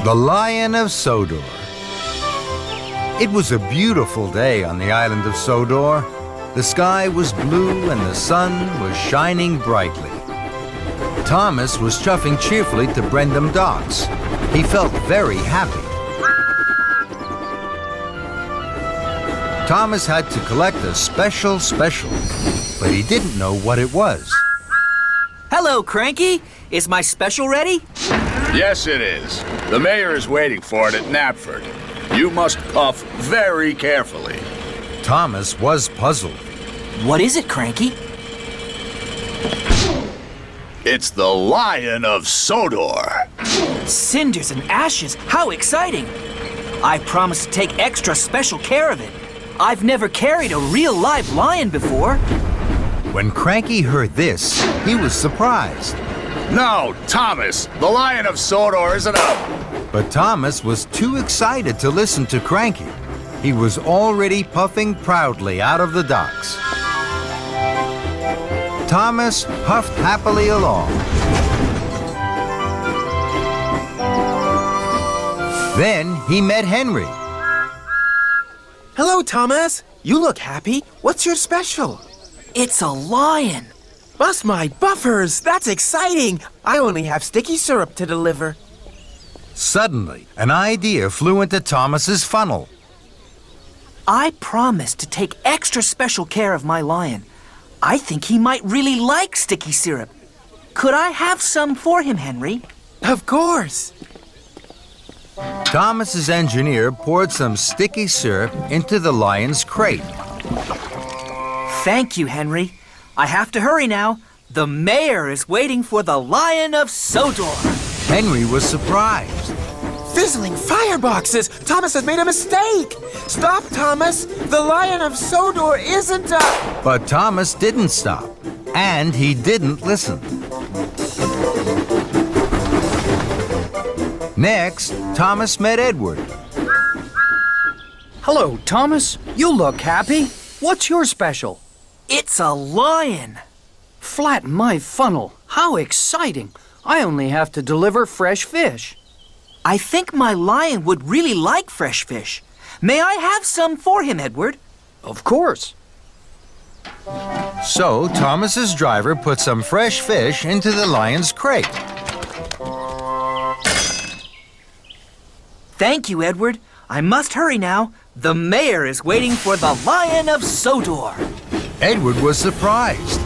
The Lion of Sodor. It was a beautiful day on the island of Sodor. The sky was blue and the sun was shining brightly. Thomas was chuffing cheerfully to Brendam Docks. He felt very happy. Thomas had to collect a special, but he didn't know what it was. Hello, Cranky. Is my special ready? Yes, it is. The mayor is waiting for it at Knapford. You must puff very carefully. Thomas was puzzled. What is it, Cranky? It's the Lion of Sodor. Cinders and ashes. How exciting! I promise to take extra special care of it. I've never carried a real live lion before. When Cranky heard this, he was surprised. No, Thomas, the Lion of Sodor isn't up. But Thomas was too excited to listen to Cranky. He was already puffing proudly out of the docks. Thomas puffed happily along. Then he met Henry. Hello, Thomas. You look happy. What's your special? It's a lion. Bust my buffers. That's exciting. I only have sticky syrup to deliver. Suddenly, an idea flew into Thomas's funnel. I promised to take extra special care of my lion. I think he might really like sticky syrup. Could I have some for him, Henry? Of course. Thomas's engineer poured some sticky syrup into the lion's crate. Thank you, Henry. I have to hurry now. The mayor is waiting for the Lion of Sodor. Henry was surprised. Fizzling fireboxes! Thomas has made a mistake! Stop, Thomas! The Lion of Sodor isn't up! But Thomas didn't stop, and he didn't listen. Next, Thomas met Edward. Hello, Thomas. You look happy. What's your special? It's a lion. Flatten my funnel. How exciting. I only have to deliver fresh fish. I think my lion would really like fresh fish. May I have some for him, Edward? Of course. So Thomas's driver put some fresh fish into the lion's crate. Thank you, Edward. I must hurry now. The mayor is waiting for the Lion of Sodor. Edward was surprised.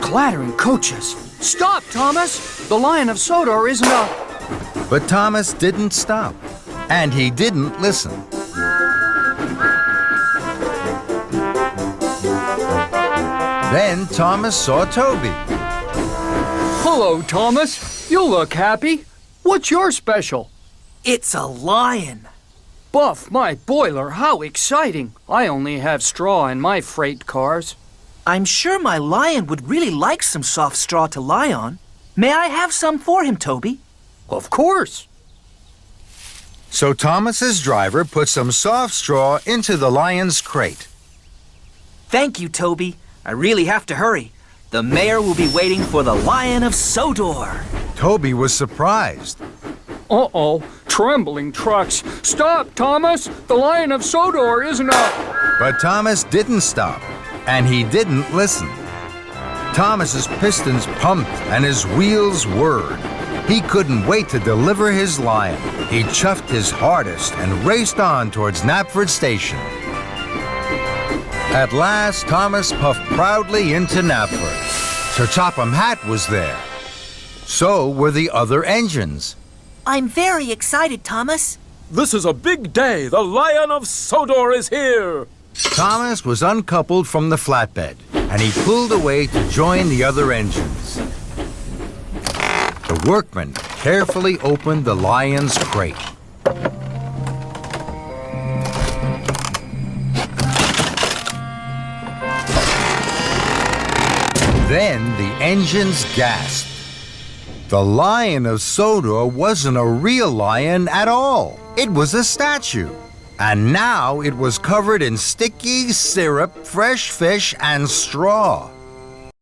Clattering coaches. Stop, Thomas! The Lion of Sodor isn't up. But Thomas didn't stop, and he didn't listen. Then Thomas saw Toby. Hello, Thomas. You look happy. What's your special? It's a lion. Buff my boiler. How exciting. I only have straw in my freight cars. I'm sure my lion would really like some soft straw to lie on. May I have some for him, Toby? Of course. So Thomas's driver put some soft straw into the lion's crate. Thank you, Toby. I really have to hurry. The mayor will be waiting for the Lion of Sodor. Toby was surprised. Uh-oh. Trembling trucks. Stop, Thomas! The Lion of Sodor isn't up. But Thomas didn't stop, and he didn't listen. Thomas's pistons pumped and his wheels whirred. He couldn't wait to deliver his lion. He chuffed his hardest and raced on towards Knapford Station. At last, Thomas puffed proudly into Knapford. Sir Topham Hatt was there. So were the other engines. I'm very excited, Thomas. This is a big day. The Lion of Sodor is here. Thomas was uncoupled from the flatbed, and he pulled away to join the other engines. The workmen carefully opened the lion's crate. Then the engines gasped. The Lion of Sodor wasn't a real lion at all. It was a statue. And now it was covered in sticky syrup, fresh fish, and straw.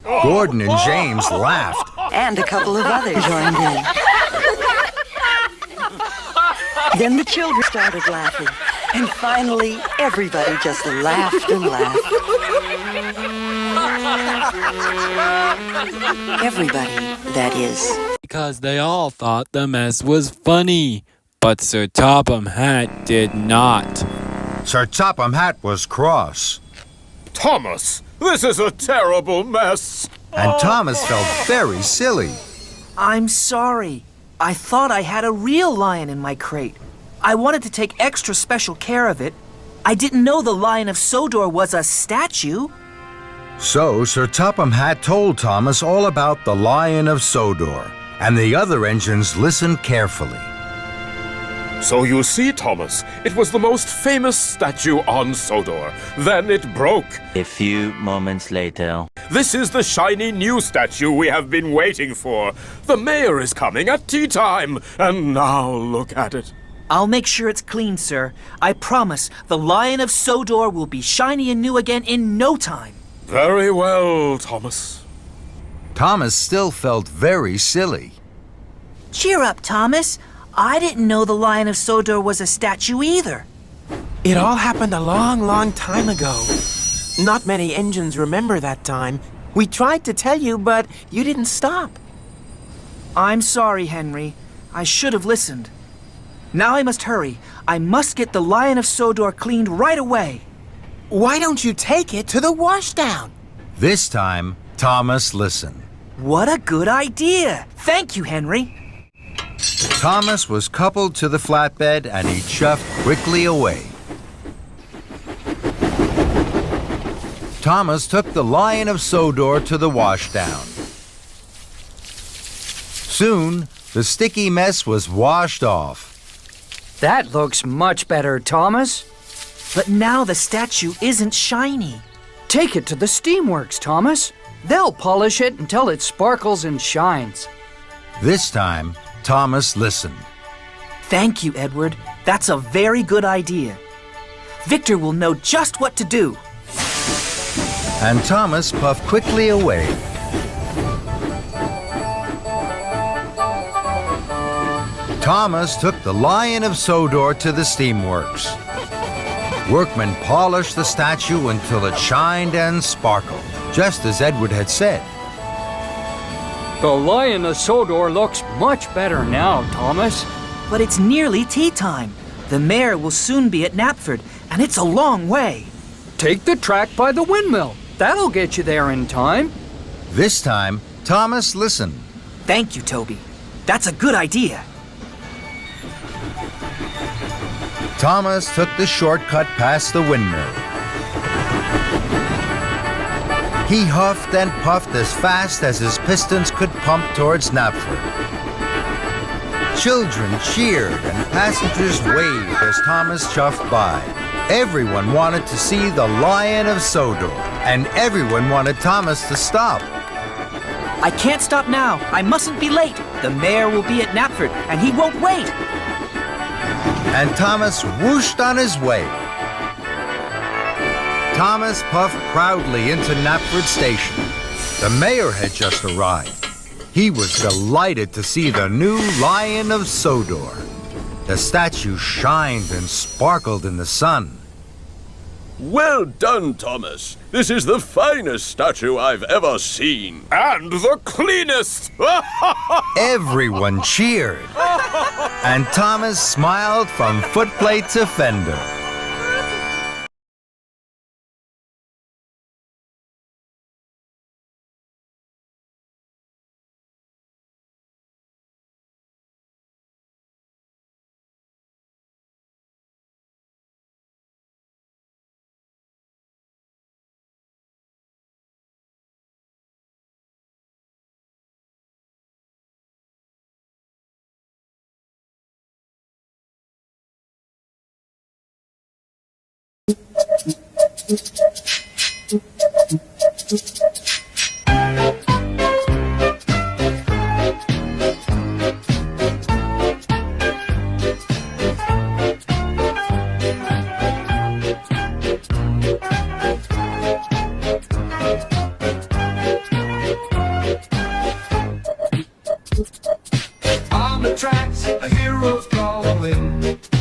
Gordon and James laughed. And a couple of others joined in. Then the children started laughing. And finally, everybody just laughed and laughed. Everybody, that is. Because they all thought the mess was funny. But Sir Topham Hatt did not. Sir Topham Hatt was cross. Thomas, this is a terrible mess. And Thomas felt very silly. I'm sorry. I thought I had a real lion in my crate. I wanted to take extra special care of it. I didn't know the Lion of Sodor was a statue. So Sir Topham Hatt told Thomas all about the Lion of Sodor, and the other engines listened carefully. So you see, Thomas, it was the most famous statue on Sodor. Then it broke. A few moments later. This is the shiny new statue we have been waiting for. The mayor is coming at tea time, and now look at it. I'll make sure it's clean, sir. I promise the Lion of Sodor will be shiny and new again in no time. Very well, Thomas. Thomas still felt very silly. Cheer up, Thomas. I didn't know the Lion of Sodor was a statue either. It all happened a long, long time ago. Not many engines remember that time. We tried to tell you, but you didn't stop. I'm sorry, Henry. I should have listened. Now I must hurry. I must get the Lion of Sodor cleaned right away. Why don't you take it to the washdown? This time, Thomas listened. What a good idea! Thank you, Henry. Thomas was coupled to the flatbed and he chuffed quickly away. Thomas took the Lion of Sodor to the washdown. Soon, the sticky mess was washed off. That looks much better, Thomas. But now the statue isn't shiny. Take it to the steamworks, Thomas. They'll polish it until it sparkles and shines. This time, Thomas listened. Thank you, Edward. That's a very good idea. Victor will know just what to do. And Thomas puffed quickly away. Thomas took the Lion of Sodor to the steamworks. Workmen polished the statue until it shined and sparkled, just as Edward had said. The Lion of Sodor looks much better now, Thomas. But it's nearly tea time. The mayor will soon be at Knapford, and it's a long way. Take the track by the windmill. That'll get you there in time. This time, Thomas listened. Thank you, Toby. That's a good idea. Thomas took the shortcut past the windmill. He huffed and puffed as fast as his pistons could pump towards Knapford. Children cheered and passengers waved as Thomas chuffed by. Everyone wanted to see the Lion of Sodor, and everyone wanted Thomas to stop. I can't stop now. I mustn't be late. The mayor will be at Knapford, and he won't wait. And Thomas whooshed on his way. Thomas puffed proudly into Knapford Station. The mayor had just arrived. He was delighted to see the new Lion of Sodor. The statue shined and sparkled in the sun. Well done, Thomas. This is the finest statue I've ever seen. And the cleanest! Everyone cheered. And Thomas smiled from footplate to fender. On the tracks, a hero heroes call in.